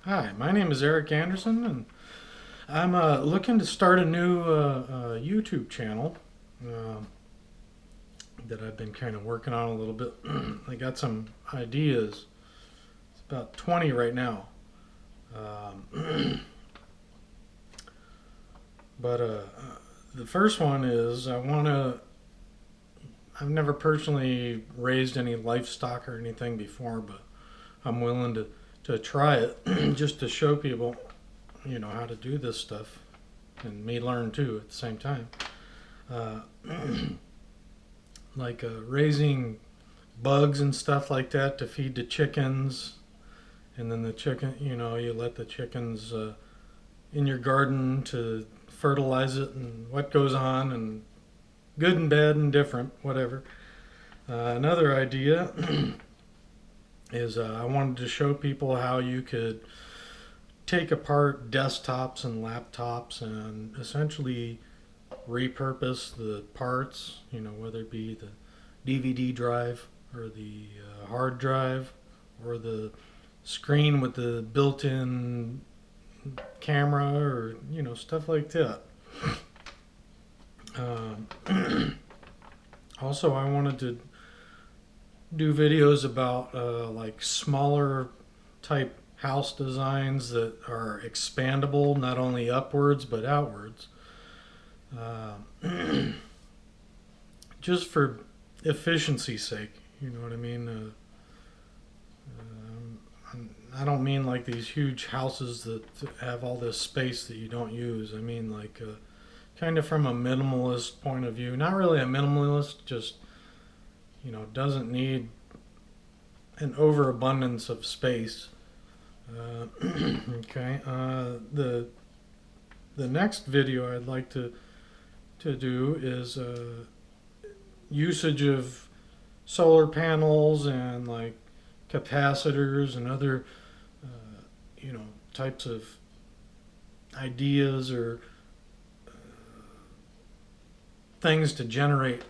Hi, my name is Eric Anderson, and I'm looking to start a new YouTube channel uh, that I've been kind of working on a little bit. I got some ideas. It's about 20 right now. Um, but the first one is I've never personally raised any livestock or anything before, but I'm willing to try it just to show people, how to do this stuff and me learn too at the same time. Uh, like raising bugs and stuff like that to feed the chickens, and then the chicken, you let the chickens in your garden to fertilize it, and what goes on, and good and bad and different, whatever. Another idea is I wanted to show people how you could take apart desktops and laptops and essentially repurpose the parts, whether it be the DVD drive or the hard drive or the screen with the built-in camera, or stuff like that. Also, I wanted to do videos about like smaller type house designs that are expandable, not only upwards but outwards, uh, just for efficiency's sake. You know what I mean? I don't mean like these huge houses that have all this space that you don't use. I mean like kind of from a minimalist point of view. Not really a minimalist, just doesn't need an overabundance of space. Okay. The next video I'd like to do is usage of solar panels and like capacitors and other types of ideas or things to generate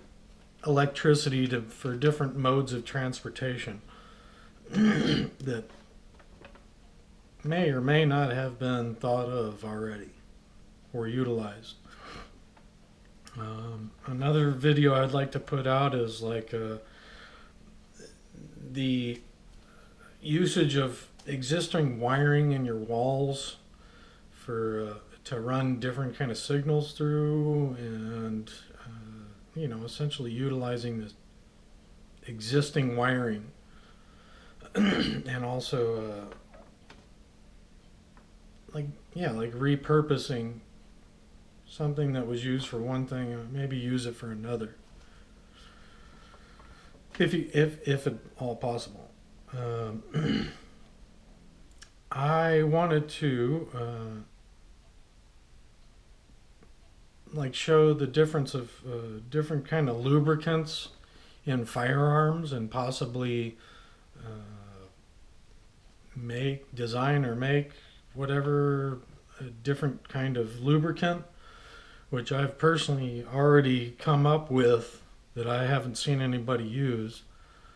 electricity for different modes of transportation that may or may not have been thought of already or utilized. Another video I'd like to put out is like the usage of existing wiring in your walls for to run different kind of signals through, and essentially utilizing the existing wiring and also like repurposing something that was used for one thing and maybe use it for another, if at all possible. I wanted to like show the difference of different kind of lubricants in firearms, and possibly design or make whatever a different kind of lubricant, which I've personally already come up with that I haven't seen anybody use.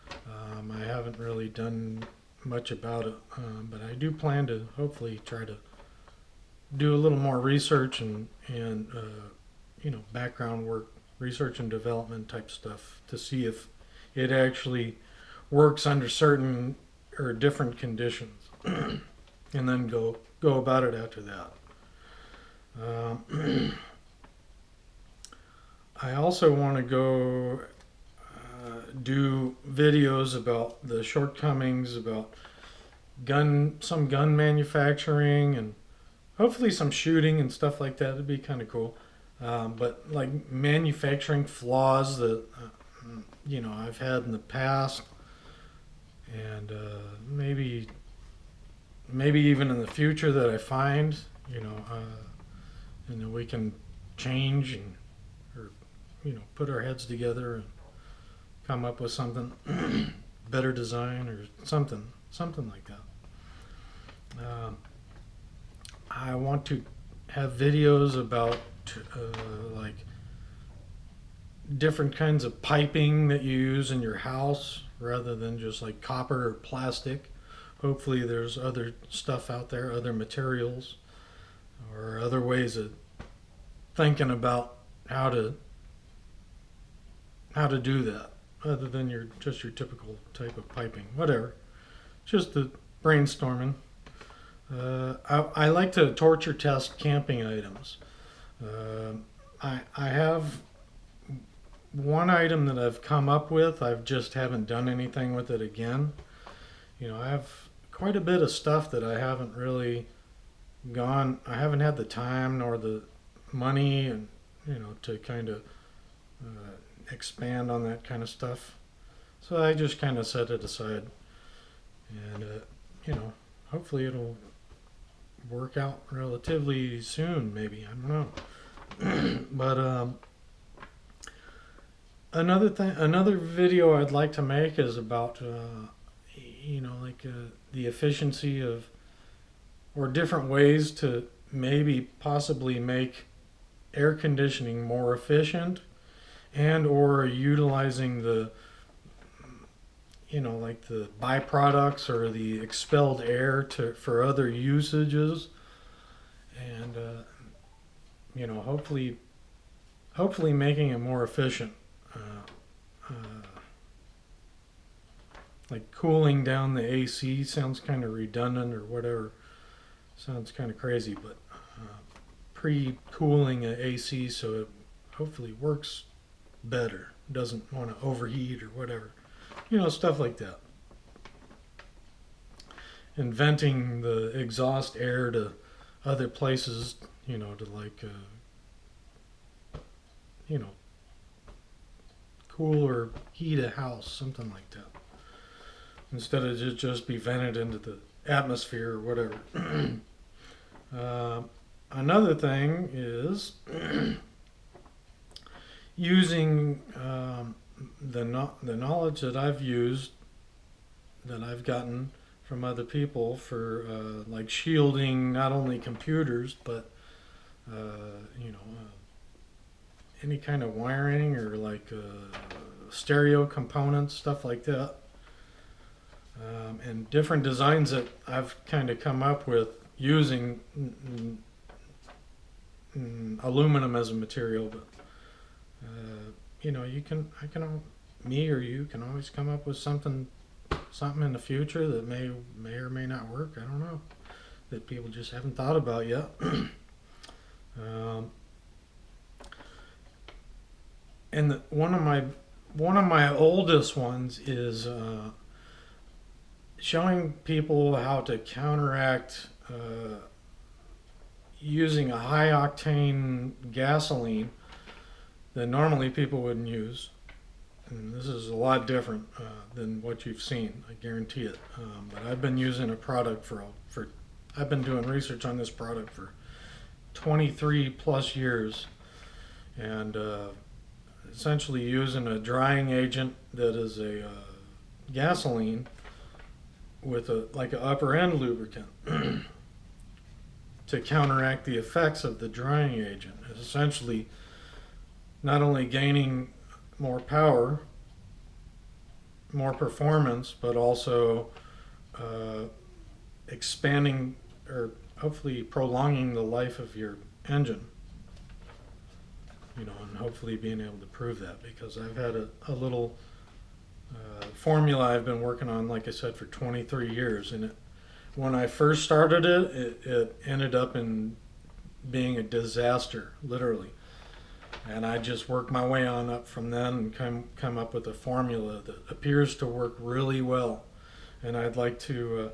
I haven't really done much about it, but I do plan to hopefully try to do a little more research and background work, research and development type stuff, to see if it actually works under certain or different conditions, and then go about it after that. I also want to go do videos about the shortcomings about some gun manufacturing, and hopefully some shooting and stuff like that. It'd be kind of cool. But like manufacturing flaws that I've had in the past, and maybe even in the future that I find, and then we can change and or put our heads together and come up with something better design or something like that. I want to have videos about like different kinds of piping that you use in your house, rather than just like copper or plastic, hopefully there's other stuff out there, other materials, or other ways of thinking about how to do that, other than your typical type of piping. Whatever, just the brainstorming. I like to torture test camping items. Uh, I have one item that I've come up with. I just haven't done anything with it again. I have quite a bit of stuff that I haven't really gone. I haven't had the time nor the money, and to kind of expand on that kind of stuff. So I just kind of set it aside, and hopefully it'll work out relatively soon. Maybe, I don't know. But another video I'd like to make is about the efficiency of, or different ways to maybe possibly make air conditioning more efficient, and or utilizing the the byproducts or the expelled air for other usages, and hopefully making it more efficient, uh, like cooling down the AC. Sounds kind of redundant or whatever, sounds kind of crazy, but pre-cooling an AC so it hopefully works better, doesn't want to overheat or whatever, stuff like that. And venting the exhaust air to other places, to like cool or heat a house, something like that, instead of just be vented into the atmosphere or whatever. Another thing is using the knowledge that I've gotten from other people for like shielding not only computers, but any kind of wiring, or like stereo components, stuff like that, and different designs that I've kind of come up with using aluminum as a material. But me or you can always come up with something in the future that may or may not work. I don't know, that people just haven't thought about yet. And one of my oldest ones is showing people how to counteract using a high octane gasoline that normally people wouldn't use. And this is a lot different than what you've seen, I guarantee it. But I've been using a product I've been doing research on this product for 23 plus years, and essentially using a drying agent that is a gasoline with like an upper end lubricant to counteract the effects of the drying agent. It's essentially not only gaining more power, more performance, but also expanding or hopefully prolonging the life of your engine. And hopefully being able to prove that, because I've had a little formula I've been working on, like I said, for 23 years. And when I first started it ended up in being a disaster, literally. And I just worked my way on up from then and come up with a formula that appears to work really well. And I'd like to,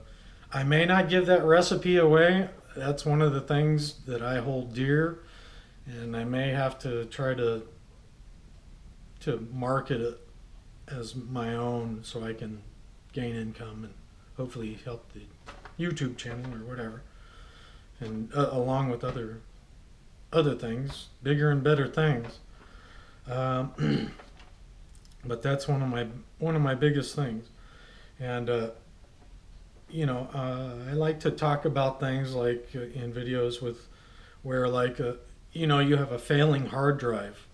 I may not give that recipe away. That's one of the things that I hold dear. And I may have to try to market it as my own, so I can gain income and hopefully help the YouTube channel or whatever. And along with other things, bigger and better things. But that's one of my biggest things. And I like to talk about things like in videos where like you have a failing hard drive.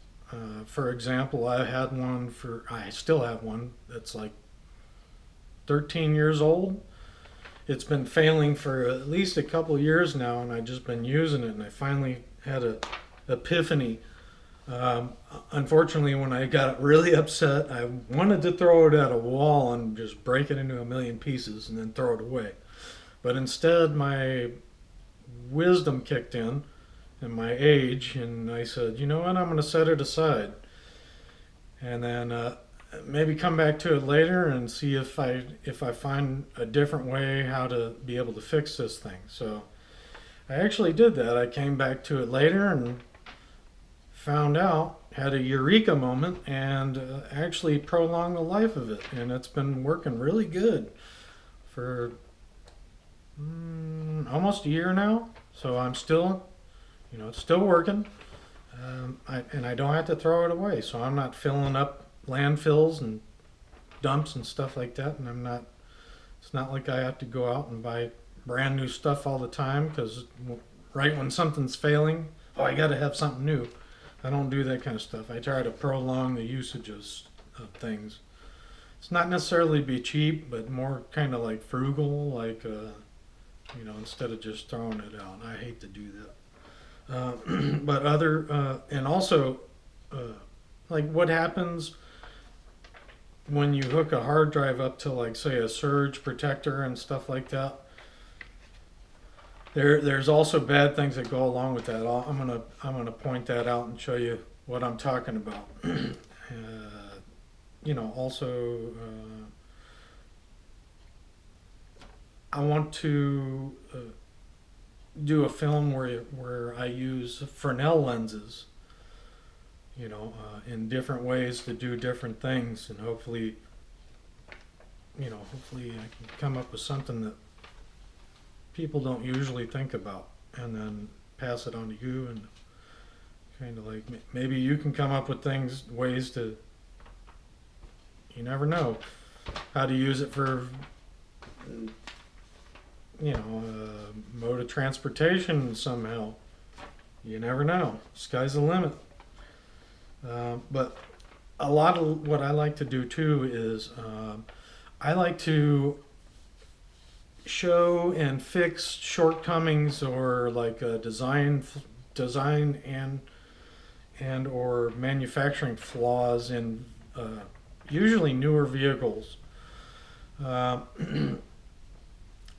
For example, I still have one that's like 13 years old, it's been failing for at least a couple years now, and I've just been using it, and I finally had a epiphany. Unfortunately, when I got really upset, I wanted to throw it at a wall and just break it into a million pieces and then throw it away. But instead, my wisdom kicked in and my age, and I said, you know what, I'm going to set it aside. And then maybe come back to it later and see if I find a different way how to be able to fix this thing. So I actually did that. I came back to it later and found out, had a eureka moment, and actually prolonged the life of it. And it's been working really good for almost a year now. So I'm still, it's still working. And I don't have to throw it away. So I'm not filling up landfills and dumps and stuff like that. And it's not like I have to go out and buy brand new stuff all the time, because right when something's failing, oh, I got to have something new. I don't do that kind of stuff. I try to prolong the usages of things. It's not necessarily be cheap, but more kind of like frugal, like, instead of just throwing it out. I hate to do that. But and also, like what happens when you hook a hard drive up to, like, say, a surge protector and stuff like that. There's also bad things that go along with that. I'm gonna point that out and show you what I'm talking about. Also, I want to do a film where I use Fresnel lenses, in different ways to do different things, and hopefully I can come up with something that people don't usually think about, and then pass it on to you, and kind of like maybe you can come up with ways to, you never know, how to use it for, mode of transportation somehow. You never know. Sky's the limit. But a lot of what I like to do too is I like to show and fix shortcomings, or like design and or manufacturing flaws in usually newer vehicles, and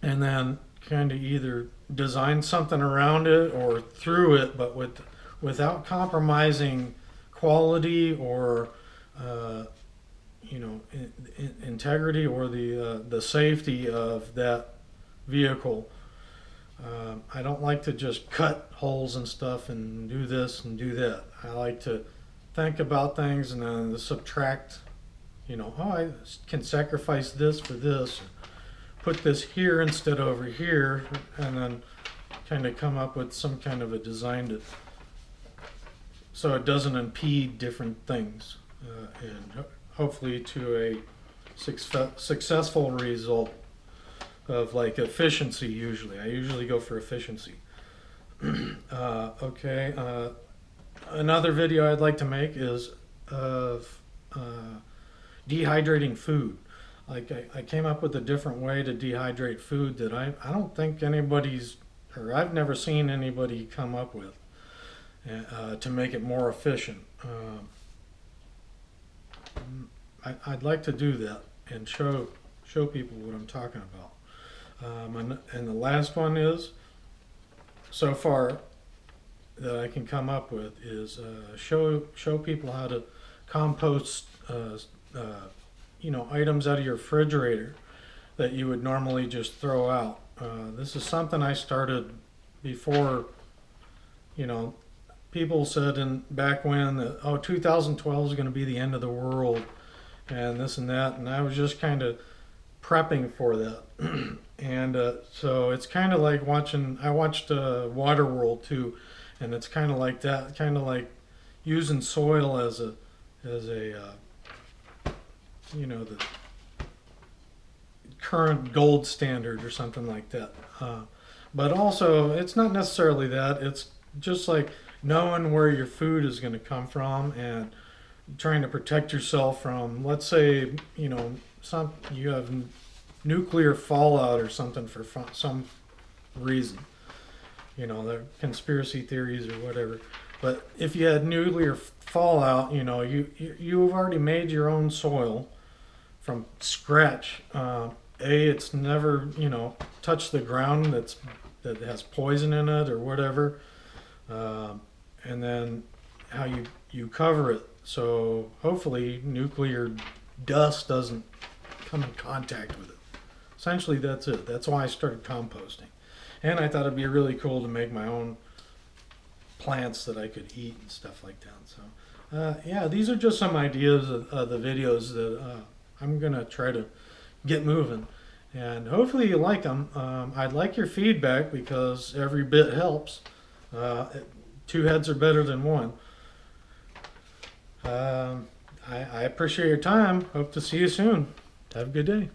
then kind of either design something around it or through it, but without compromising quality or integrity or the safety of that vehicle. I don't like to just cut holes and stuff and do this and do that. I like to think about things and then subtract, I can sacrifice this for this, put this here instead of over here, and then kind of come up with some kind of a design so it doesn't impede different things, and hopefully to a successful result of, like, efficiency. I usually go for efficiency. Okay, another video I'd like to make is of dehydrating food. Like, I came up with a different way to dehydrate food that I don't think I've never seen anybody come up with to make it more efficient. I'd like to do that and show people what I'm talking about. And the last one is, so far, that I can come up with is show people how to compost items out of your refrigerator that you would normally just throw out. This is something I started before, people said back when that, 2012 is going to be the end of the world and this and that, and I was just kind of prepping for that. And so it's kind of like I watched Waterworld too, and it's kind of like that, kind of like using soil as a the current gold standard or something like that. But also, it's not necessarily that. It's just like knowing where your food is going to come from and trying to protect yourself from, let's say, you have nuclear fallout or something for some reason. You know, the conspiracy theories or whatever. But if you had nuclear fallout, you know, you've already made your own soil from scratch. It's never, you know, touched the ground that has poison in it or whatever. And then how you cover it. So hopefully nuclear dust doesn't come in contact with it. Essentially, that's it. That's why I started composting. And I thought it'd be really cool to make my own plants that I could eat and stuff like that. So, yeah, these are just some ideas of the videos that I'm going to try to get moving. And hopefully you like them. I'd like your feedback because every bit helps. Two heads are better than one. I appreciate your time. Hope to see you soon. Have a good day.